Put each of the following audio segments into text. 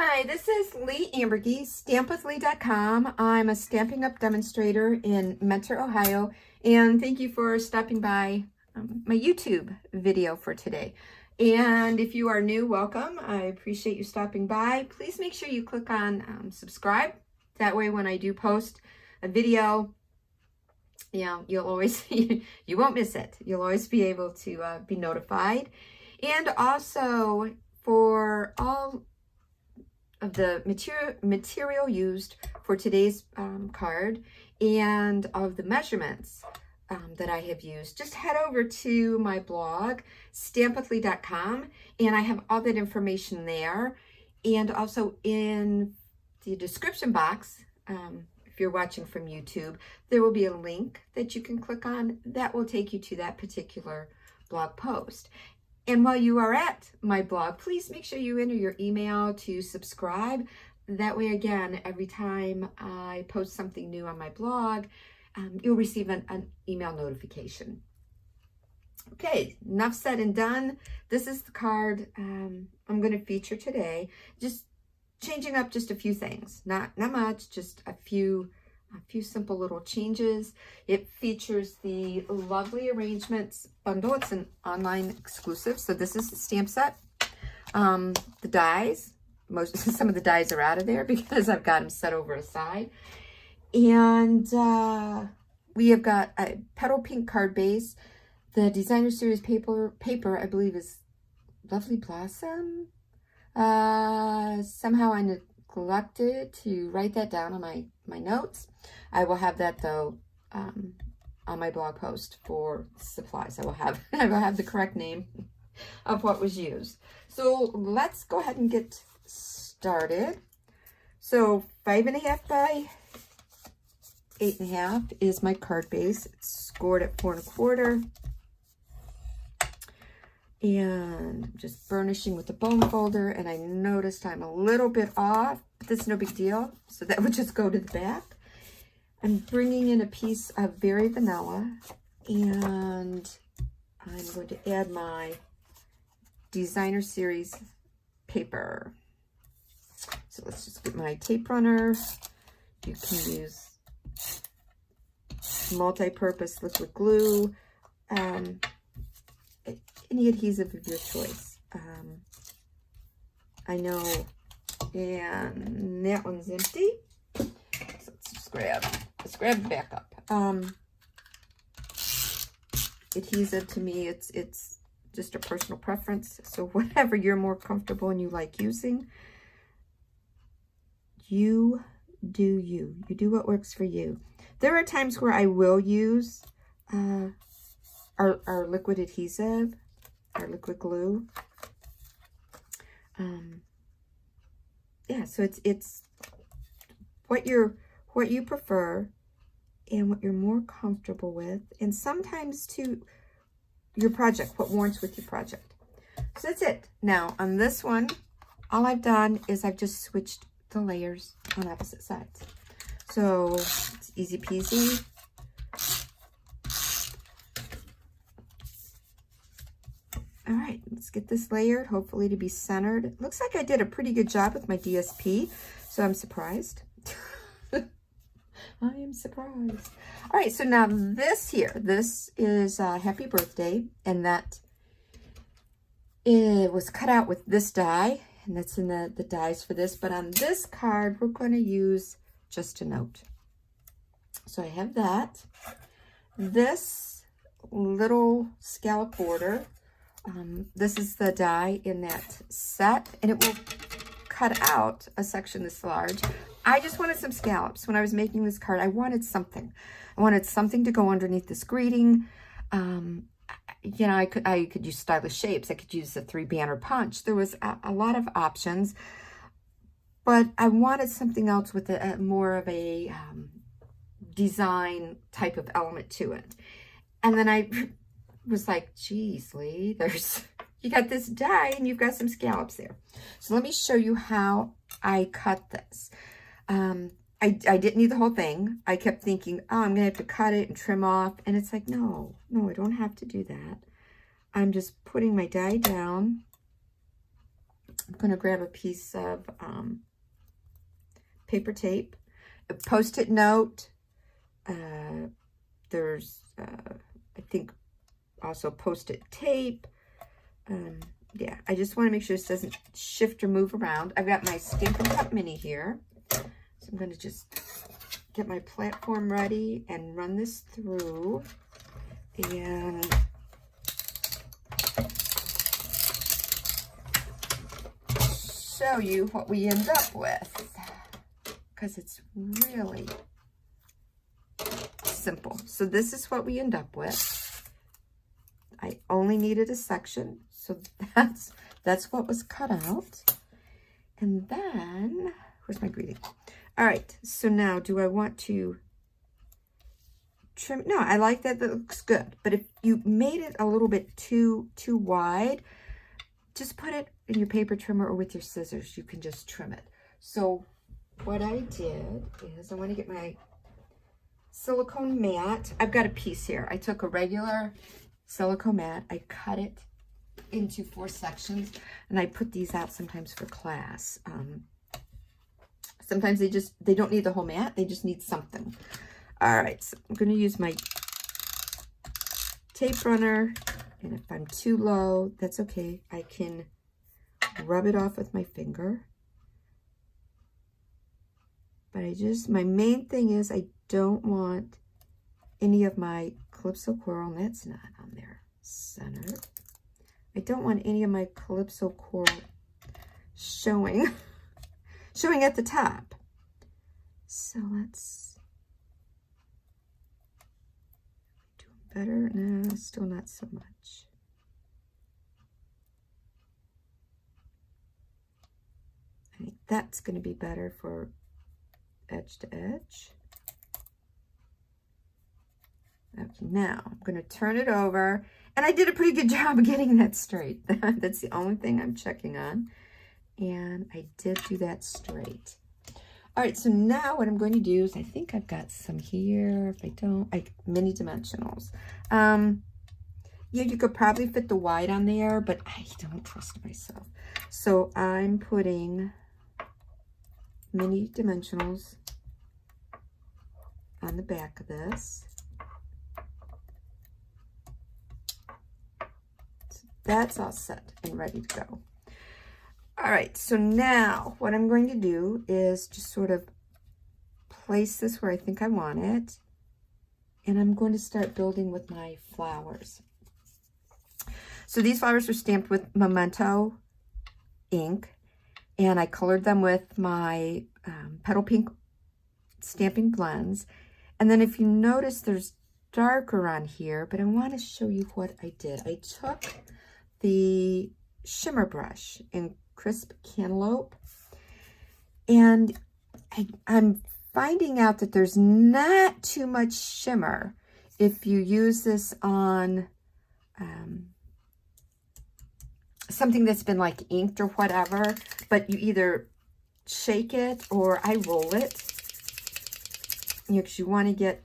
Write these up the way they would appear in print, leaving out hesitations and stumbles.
Hi, this is Leigh Ambergy, stampwithleigh.com. I'm a Stampin' Up! Demonstrator in Mentor, Ohio, and thank you for stopping by my YouTube video for today. And if you are new, welcome. I appreciate you stopping by. Please make sure you click on subscribe. That way when I do post a video, you'll always, you won't miss it. You'll always be able to be notified. And also for all of the material used for today's card and of the measurements that I have used, just head over to my blog, stampwithleigh.com, and I have all that information there. And also in the description box, if you're watching from YouTube, there will be a link that you can click on that will take you to that particular blog post. And while you are at my blog, please make sure you enter your email to subscribe. That way, again, every time I post something new on my blog, you'll receive an email notification. Okay, enough said and done. This is the card I'm going to feature today. Just changing up just a few things. Not much, just a few simple little changes. It features the lovely arrangements bundle. It's an online exclusive. So this is the stamp set. The dies, some of the dies are out of there because I've got them set over aside. And we have got a petal pink card base. The designer series paper I believe is Lovely Blossom. Somehow I neglected to write that down on my notes. I will have that though on my blog post for supplies. I will have the correct name of what was used. So let's go ahead and get started. So 5.5 by 8.5 is my card base. It's scored at 4.25. And I'm just burnishing with the bone folder, and I noticed I'm a little bit off, but that's no big deal. So that would just go to the back. I'm bringing in a piece of Very Vanilla, and I'm going to add my designer series paper. So let's just get my tape runner. You can use multi-purpose liquid glue. Any adhesive of your choice. I know, and that one's empty. So let's grab the back up. Adhesive to me, it's just a personal preference. So whatever you're more comfortable and you like using, you do you. You do what works for you. There are times where I will use our liquid adhesive, our liquid glue. Yeah, so it's what you prefer and what you're more comfortable with, and sometimes to your project, what warrants with your project. So that's it. Now on this one, all I've done is I've just switched the layers on opposite sides. So it's easy peasy. All right, let's get this layered, hopefully to be centered. It looks like I did a pretty good job with my DSP, so I'm surprised. I am surprised. All right, so now this is Happy Birthday, and that it was cut out with this die, and that's in the dies for this. But on this card, we're going to use Just a Note. So I have that. This little scallop border. This is the die in that set, and it will cut out a section this large. I just wanted some scallops. When I was making this card, I wanted something. I wanted something to go underneath this greeting. You know, I could use stylish shapes. I could use a 3-banner punch. There was a lot of options, but I wanted something else with more of a design type of element to it. And then I was like, geez, Leigh, you got this die and you've got some scallops there. So let me show you how I cut this. I didn't need the whole thing. I kept thinking, oh, I'm gonna have to cut it and trim off. And it's like, no, I don't have to do that. I'm just putting my die down going to grab a piece of paper tape, a Post-it note. There's, I think, also Post-it tape. Yeah, I just want to make sure this doesn't shift or move around. I've got my Stampin' Cup Mini here. So I'm going to just get my platform ready and run this through. And show you what we end up with, because it's really simple. So this is what we end up with. I only needed a section, so that's what was cut out. And then, where's my greeting? All right, so now do I want to trim? No, I like that. That looks good. But if you made it a little bit too wide, just put it in your paper trimmer or with your scissors. You can just trim it. So what I did is I want to get my silicone mat. I've got a piece here. I took a regular silicone mat. I cut it into 4 sections, and I put these out sometimes for class. Sometimes they don't need the whole mat. They just need something. All right, so I'm going to use my tape runner, and if I'm too low, that's okay. I can rub it off with my finger. But my main thing is I don't want any of my Calypso coral, and that's not on there centered. I don't want any of my Calypso coral showing at the top. So let's do better. No, still not so much. I think that's going to be better for edge to edge. Okay, now I'm going to turn it over, and I did a pretty good job of getting that straight. That's the only thing I'm checking on, and I did do that straight. All right, so now what I'm going to do is, I think I've got some here. If I don't, mini dimensionals. Yeah, you could probably fit the wide on there, but I don't trust myself. So I'm putting mini dimensionals on the back of this. So that's all set and ready to go. All right, so now what I'm going to do is just sort of place this where I think I want it, and I'm going to start building with my flowers. So these flowers are stamped with Memento ink, and I colored them with my Petal Pink stamping blends. And then if you notice, there's darker on here, but I want to show you what I did. I took the shimmer brush in Crisp Cantaloupe, and I'm finding out that there's not too much shimmer if you use this on something that's been like inked or whatever, but you either shake it or I roll it, because you want to get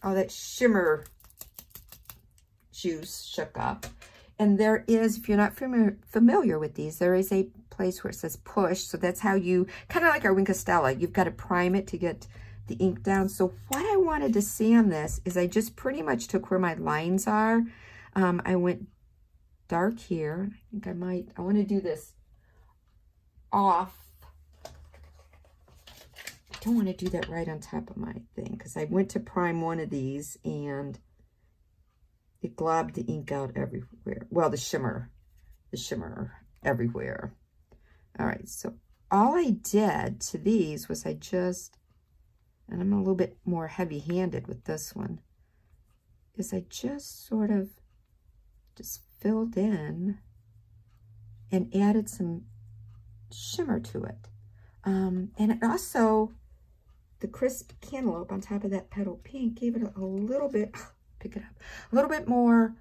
all that shimmer juice shook up. And there is, if you're not familiar with these, there is a place where it says push. So that's how you, kind of like our Wink of Stella, you've got to prime it to get the ink down. So what I wanted to see on this is I just pretty much took where my lines are. I went dark here. I think I want to do this off. I don't want to do that right on top of my thing, because I went to prime one of these and it globbed the ink out everywhere. Well, the shimmer everywhere. All right, so all I did to these was and I'm a little bit more heavy-handed with this one, is I just sort of just filled in and added some shimmer to it. And it also, the Crisp Cantaloupe on top of that Petal Pink gave it a little bit, pick it up, a little bit more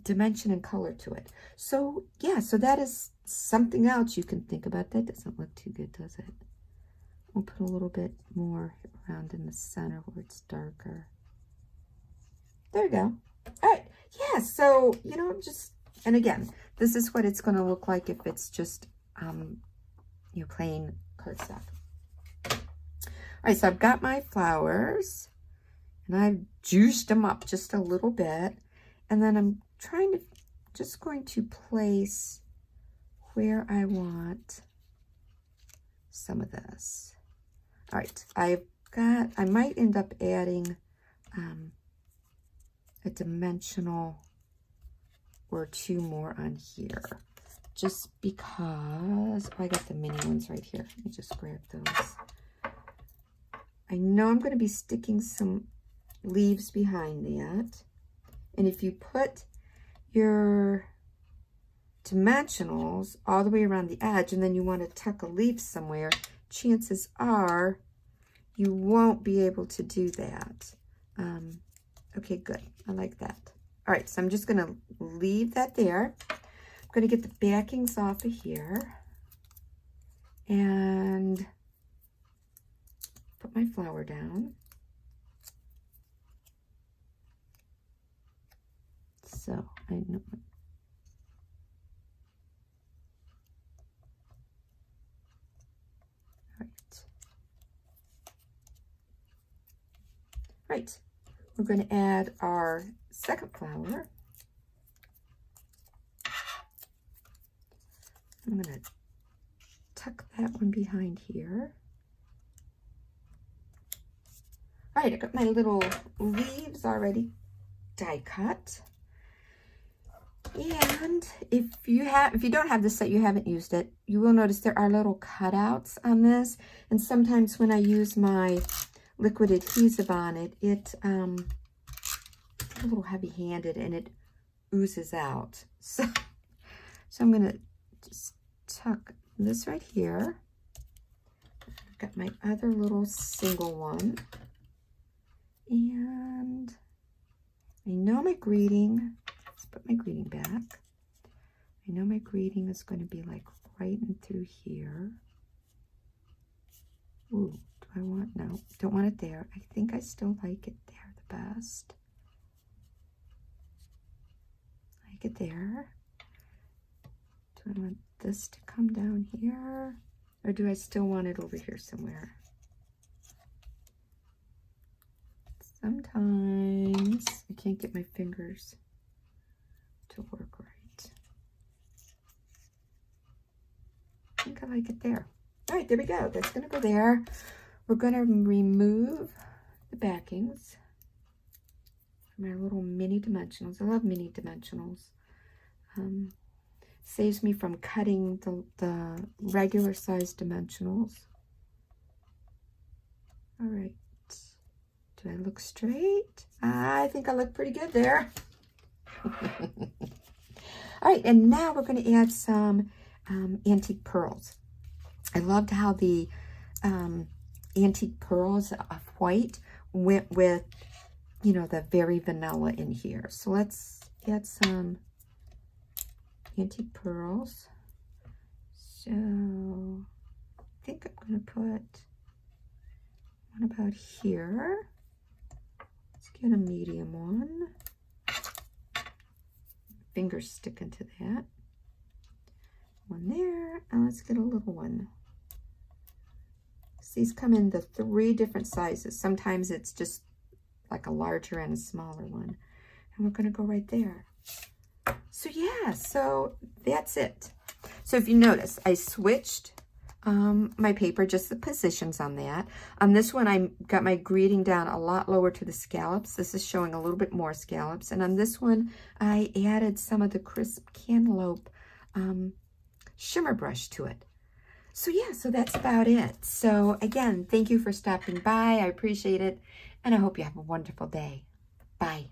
dimension and color to it. So yeah, so that is something else you can think about. That doesn't look too good, does it? We'll put a little bit more around in the center where it's darker. There you go. All right, yeah, so, and again, this is what it's going to look like if it's just you know, plain cardstock. All right, so I've got my flowers, and I've juiced them up just a little bit, and then I'm just going to place where I want some of this. All right, I might end up adding a dimensional or 2 more on here, just because I got the mini ones right here. Let me just grab those. I know I'm going to be sticking some leaves behind that, and if you put your dimensionals all the way around the edge and then you want to tuck a leaf somewhere, chances are you won't be able to do that. Okay, good. I like that. All right, so I'm just going to leave that there. I'm going to get the backings off of here and put my flower down. So I know. Right, we're going to add our second flower. I'm going to tuck that one behind here. All right, I got my little leaves already die cut. And if you don't have this set, you haven't used it, you will notice there are little cutouts on this. And sometimes when I use my liquid adhesive on it, it's a little heavy-handed and it oozes out. So I'm going to just tuck this right here. I've got my other little single one. And I know my greeting, let's put my greeting back. I know my greeting is going to be like right in through here. Ooh, do I want, no, don't want it there. I think I still like it there the best. Like it there. Do I want this to come down here? Or do I still want it over here somewhere? Sometimes I can't get my fingers to work right. I think I like it there. All right, there we go. That's going to go there. We're going to remove the backings from our little mini dimensionals. I love mini dimensionals. Saves me from cutting the regular size dimensionals. All right. Do I look straight? I think I look pretty good there. All right, and now we're going to add some antique pearls. I loved how the antique pearls of white went with, you know, the very vanilla in here. So let's add some antique pearls. So I think I'm going to put one about here. Let's get a medium one. Fingers stick into that. One there, and let's get a little one. These come in the 3 different sizes. Sometimes it's just like a larger and a smaller one. And we're going to go right there. So yeah, so that's it. So if you notice, I switched my paper, just the positions on that. On this one, I got my greeting down a lot lower to the scallops. This is showing a little bit more scallops. And on this one, I added some of the crisp cantaloupe shimmer brush to it. So yeah, so that's about it. So again, thank you for stopping by. I appreciate it. And I hope you have a wonderful day. Bye.